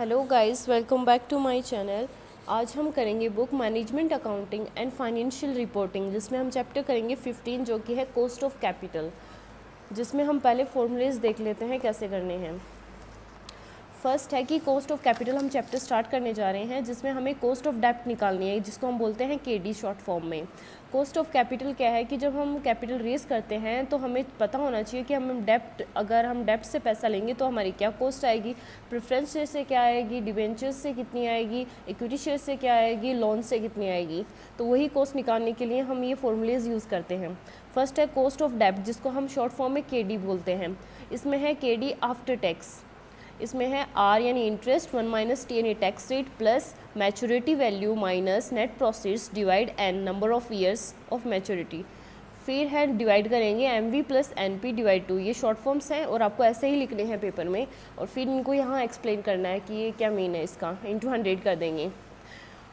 Hello guys, welcome back to my channel. आज हम करेंगे book management accounting and financial reporting, जिसमें हम चैप्टर करेंगे 15 जो कि है कॉस्ट ऑफ कैपिटल, जिसमें हम पहले फॉर्मूलेज देख लेते हैं कैसे करने हैं। फर्स्ट है कि कॉस्ट ऑफ कैपिटल हम चैप्टर स्टार्ट करने जा रहे हैं, जिसमें हमें कॉस्ट ऑफ डेप्ट निकालनी है, जिसको हम बोलते हैं केडी शॉर्ट फॉर्म में। कॉस्ट ऑफ कैपिटल क्या है कि जब हम कैपिटल रेज करते हैं तो हमें पता होना चाहिए कि अगर हम डेप्ट से पैसा लेंगे तो हमारी क्या कॉस्ट आएगी, प्रेफरेंस शेयर से क्या आएगी, डिबेंचर्स से कितनी आएगी, इक्विटी शेयर से क्या आएगी, लोन से कितनी आएगी। तो वही कॉस्ट निकालने के लिए हम ये फॉर्मूलेज यूज़ करते हैं। फर्स्ट है कॉस्ट ऑफ डेप्ट, जिसको हम शॉर्ट फॉर्म में केडी बोलते हैं। इसमें है केडी आफ्टर टैक्स, इसमें है आर यानी इंटरेस्ट 1 माइनस टी यानी tax rate plus maturity value minus net proceeds divide N number of years of maturity. फिर है डिवाइड करेंगे M V plus N P divide 2। ये शॉर्ट फॉर्म्स हैं और आपको ऐसे ही लिखने हैं पेपर में, और फिर इनको यहाँ एक्सप्लेन करना है कि ये क्या मीन है इसका, इंटू 100 कर देंगे।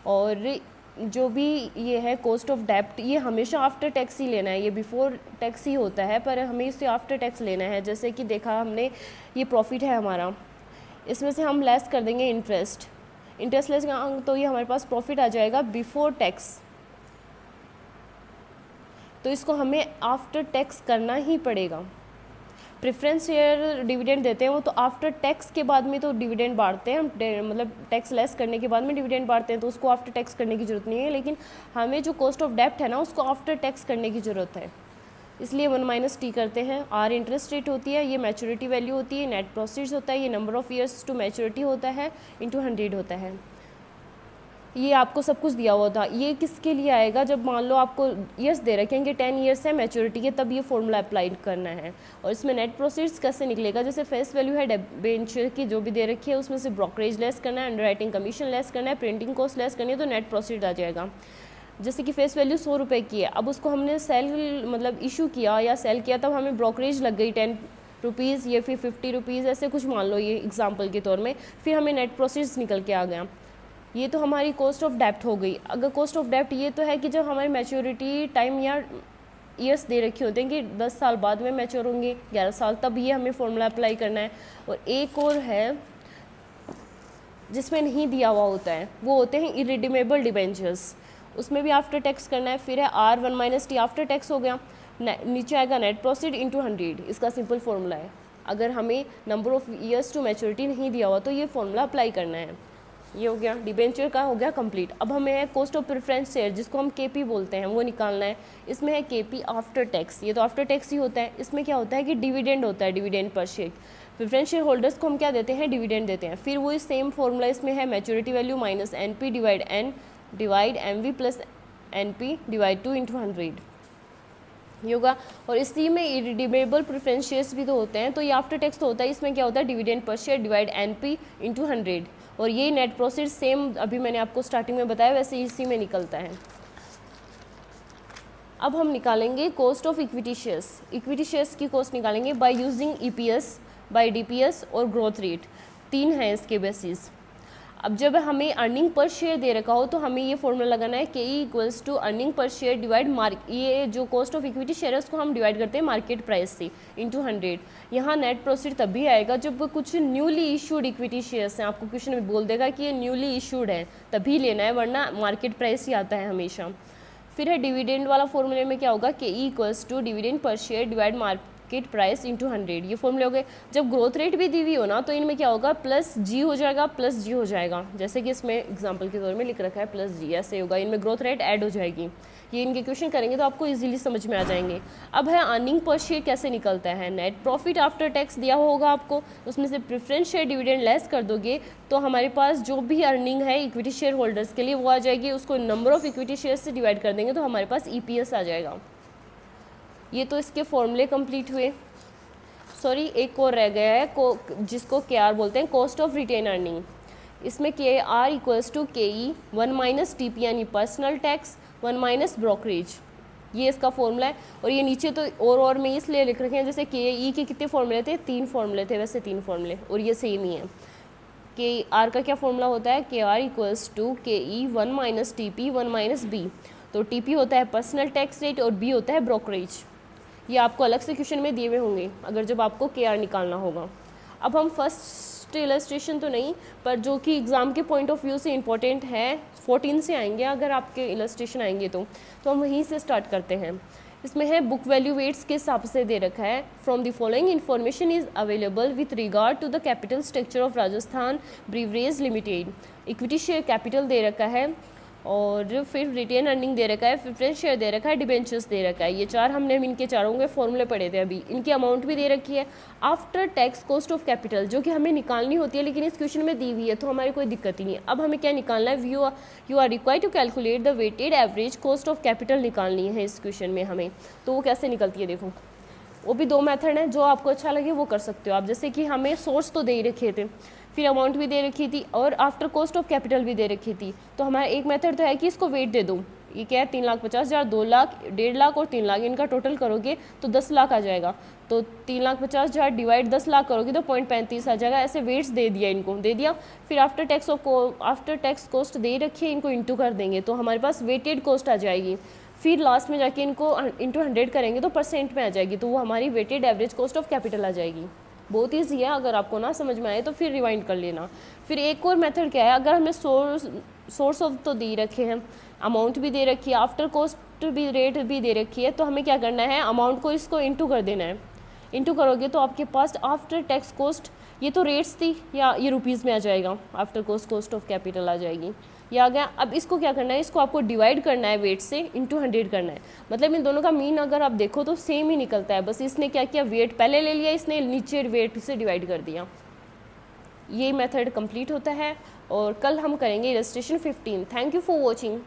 और जो भी ये है कॉस्ट ऑफ डेप्ट, ये हमेशा आफ्टर टैक्स ही लेना है, ये बिफोर टैक्स ही होता है, पर हमें इसे आफ्टर टैक्स लेना है। जैसे कि देखा हमने, ये प्रॉफिट है हमारा, इसमें से हम लेस कर देंगे इंटरेस्ट लेस, तो ये हमारे पास प्रॉफिट आ जाएगा बिफोर टैक्स। तो इसको हमें आफ्टर टैक्स करना ही पड़ेगा। प्रेफरेंस शेयर डिविडेंड देते हैं वो तो आफ्टर टैक्स के बाद में तो डिविडेंड बांटते हैं हम, मतलब टैक्स लेस करने के बाद में डिविडेंड बांटते हैं, तो उसको आफ्टर टैक्स करने की ज़रूरत नहीं है। लेकिन हमें जो कॉस्ट ऑफ डेप्ट है ना, उसको आफ्टर टैक्स करने की ज़रूरत है, इसलिए 1 माइनस टी करते हैं। आर इंटरेस्ट रेट होती है, ये मैच्योरिटी वैल्यू होती है, नेट प्रोसीड्स होता है, ये number of years to maturity होता है, इंटू 100 होता है। ये आपको सब कुछ दिया हुआ था। ये किसके लिए आएगा, जब मान लो आपको ईयर्स दे रखे हैं कि 10 ईयर्स है मैच्योरिटी के, तब ये फॉर्मूला अप्लाई करना है। और इसमें नेट प्रोसीड्स कैसे निकलेगा, जैसे फेस वैल्यू है डिबेंचर की जो भी दे रखी है, उसमें से ब्रोकरेज लेस करना है, अंडरराइटिंग कमीशन लेस करना है, प्रिंटिंग कॉस्ट लेस करनी है, तो नेट प्रोसीड आ जाएगा। जैसे कि फेस वैल्यू 100 रुपये की है, अब उसको हमने सेल मतलब इशू किया या सेल किया, तब हमें ब्रोकरेज लग गई 10 रुपीज़ या फिर 50 रुपीज़, ऐसे कुछ मान लो, ये एग्जांपल के तौर में। फिर हमें नेट प्रोसीड्स निकल के आ गया, ये तो हमारी कॉस्ट ऑफ डेप्ट हो गई। अगर कॉस्ट ऑफ डेप्ट ये तो है कि जब हमारी मैच्योरिटी टाइम या ईयर्स दे रखे होते हैं कि 10 साल बाद में मैच्योर होंगे, 11 साल, तब ये हमें फॉर्मूला अप्लाई करना है। और एक और है जिसमें नहीं दिया हुआ होता है, वो होते हैं इरिडीमेबल डिबेंचर्स, उसमें भी आफ्टर टैक्स करना है। फिर है R 1 minus T after tax हो गया, नीचे आएगा नेट प्रोसीड इंटू 100। इसका सिंपल फॉर्मूला है। अगर हमें number of years to maturity नहीं दिया हुआ तो ये फॉर्मूला अप्लाई करना है। ये हो गया, डिबेंचर का हो गया कंप्लीट। अब हमें है कॉस्ट ऑफ प्रेफरेंस शेयर, जिसको हम केपी बोलते हैं, वो निकालना है। इसमें है केपी आफ्टर टैक्स, ये तो आफ्टर टैक्स ही होता है। इसमें क्या होता है कि डिविडेंड होता है, dividend per share. Preference share holders को हम क्या देते हैं, डिविडेंड देते हैं। फिर वही सेम फॉर्मूला इसमें है, maturity value minus N P divide N divide M V plus N P divide 2 into 100 ये होगा। और इसी में इरिडीमेबल प्रेफरेंस शेयर्स भी तो होते हैं, तो ये आफ्टर टैक्स तो होता है। इसमें क्या होता है, dividend per share divide N P into 100, और ये नेट प्रोसीड सेम अभी मैंने आपको स्टार्टिंग में बताया वैसे इसी में निकलता है। अब हम निकालेंगे cost of equity shares. Equity shares की कॉस्ट निकालेंगे by using EPS, by DPS और ग्रोथ रेट, 3 हैं इसके बेसिस। अब जब हमें अर्निंग पर शेयर दे रखा हो तो हमें ये फॉर्मूला लगाना है, K E equals to earning per share divide ये जो कॉस्ट ऑफ इक्विटी शेयर है उसको हम डिवाइड करते हैं मार्केट प्राइस से, इंटू 100। यहाँ नेट प्रोसीड तभी आएगा जब कुछ न्यूली इशूड इक्विटी शेयर्स हैं, आपको क्वेश्चन में बोल देगा कि ये न्यूली इशूड है, तभी लेना है, वरना मार्केट प्राइस ही आता है हमेशा। फिर है डिविडेंड वाला फॉर्मूले में क्या होगा, K E equals to dividend per share divide market price into 100, ये फॉर्मूले हो गए। जब ग्रोथ रेट भी दी हुई हो ना, तो इनमें क्या होगा, प्लस जी हो जाएगा, प्लस जी हो जाएगा, जैसे कि इसमें एग्जांपल के तौर में लिख रखा है प्लस जी, ऐसे होगा, इनमें ग्रोथ रेट ऐड हो जाएगी। ये इनके क्वेश्चन करेंगे तो आपको इजीली समझ में आ जाएंगे। अब है अर्निंग पर शेयर कैसे निकलता है, नेट प्रॉफिट आफ्टर टैक्स दिया होगा आपको, उसमें से प्रेफरेंस शेयर डिविडेंड लेस कर दोगे तो हमारे पास जो भी अर्निंग है इक्विटी शेयर होल्डर्स के लिए वो आ जाएगी, उसको नंबर ऑफ इक्विटी शेयर से डिवाइड कर देंगे तो हमारे पास ईपीएस आ जाएगा। ये तो इसके फॉर्मूले कंप्लीट हुए। सॉरी, एक और रह गया है जिसको के आर बोलते हैं, कॉस्ट ऑफ रिटेन अर्निंग। इसमें के are equals to K E 1 minus T P यानी पर्सनल टैक्स 1 माइनस ब्रोकरेज, ये इसका फॉर्मूला है। और ये नीचे तो और में इसलिए लिख रखे हैं, जैसे के ई के कितने फॉर्मूले थे, 3 फॉर्मूले थे, वैसे 3 फॉर्मूले, और ये सेम ही है। के आर का क्या फॉर्मूला होता है, के are equals to K E 1 minus T P 1 minus B, तो टी पी होता है पर्सनल टैक्स रेट और बी होता है ब्रोकरेज। ये आपको अलग से क्वेश्चन में दिए हुए होंगे अगर जब आपको के आर निकालना होगा। अब हम फर्स्ट लास्ट इलस्ट्रेशन तो नहीं, पर जो कि एग्ज़ाम के पॉइंट ऑफ व्यू से इंपॉर्टेंट है, 14 से आएंगे अगर आपके इलस्ट्रेशन आएंगे तो हम वहीं से स्टार्ट करते हैं। इसमें है बुक वैल्यू वेट्स के हिसाब से दे रखा है। From the following information is available with regard to the capital structure of Rajasthan beverage limited. Equity share capital दे रखा है, और फिर रिटेन अर्निंग दे रखा है, प्रेफरेंस शेयर दे रखा है, डिबेंचर्स दे रखा है। ये चार हमने इनके चारों के फॉर्मूले पढ़े थे अभी। इनकी अमाउंट भी दे रखी है after tax cost of capital, जो कि हमें निकालनी होती है, लेकिन इस क्वेश्चन में दी हुई है तो हमारी कोई दिक्कत ही नहीं है। अब हमें क्या निकालना है, you are required to calculate the weighted average cost of capital निकालनी है इस क्वेश्चन में हमें। तो वो कैसे निकलती है, देखो वो भी दो मेथड हैं, जो आपको अच्छा लगे वो कर सकते हो आप। जैसे कि हमें सोर्स तो दे ही रखे थे, फिर अमाउंट भी दे रखी थी, और आफ्टर कॉस्ट ऑफ कैपिटल भी दे रखी थी। तो हमारा एक मेथड तो है कि इसको वेट दे दो। ये क्या है, 3,50,000, 2 लाख, 1.5 लाख और 3 लाख, इनका टोटल करोगे तो 10 लाख आ जाएगा। तो 3,50,000 डिवाइड 10 लाख करोगे तो 0.35 आ जाएगा। ऐसे वेट्स दे दिया, इनको दे दिया। फिर आफ्टर टैक्स कॉस्ट दे रखी है, इनको इंटू कर देंगे तो हमारे पास वेटेड कॉस्ट आ जाएगी। फिर लास्ट में जाके इनको इंटू 100 करेंगे तो परसेंट में आ जाएगी, तो वो हमारी weighted average cost of capital आ जाएगी। बहुत ईजी है, अगर आपको ना समझ में आए तो फिर रिवाइंड कर लेना। फिर एक और मेथड क्या है, अगर हमें सोर्स ऑफ तो दे रखे हैं, अमाउंट भी दे रखी है, आफ्टर कॉस्ट भी रेट भी दे रखी है, तो हमें क्या करना है, अमाउंट को इसको इंटू कर देना है। इंटू करोगे तो आपके पास आफ्टर टैक्स कॉस्ट, ये तो रेट्स थी या ये रुपीज़ में आ जाएगा, आफ्टर कॉस्ट ऑफ कैपिटल आ जाएगी, ये आ गया। अब इसको क्या करना है, इसको आपको डिवाइड करना है वेट से, इंटू 100 करना है। मतलब इन दोनों का मीन अगर आप देखो तो सेम ही निकलता है, बस इसने क्या किया, वेट पहले ले लिया, इसने नीचे वेट से डिवाइड कर दिया। ये मेथड कंप्लीट होता है, और कल हम करेंगे illustration 15। Thank you for watching.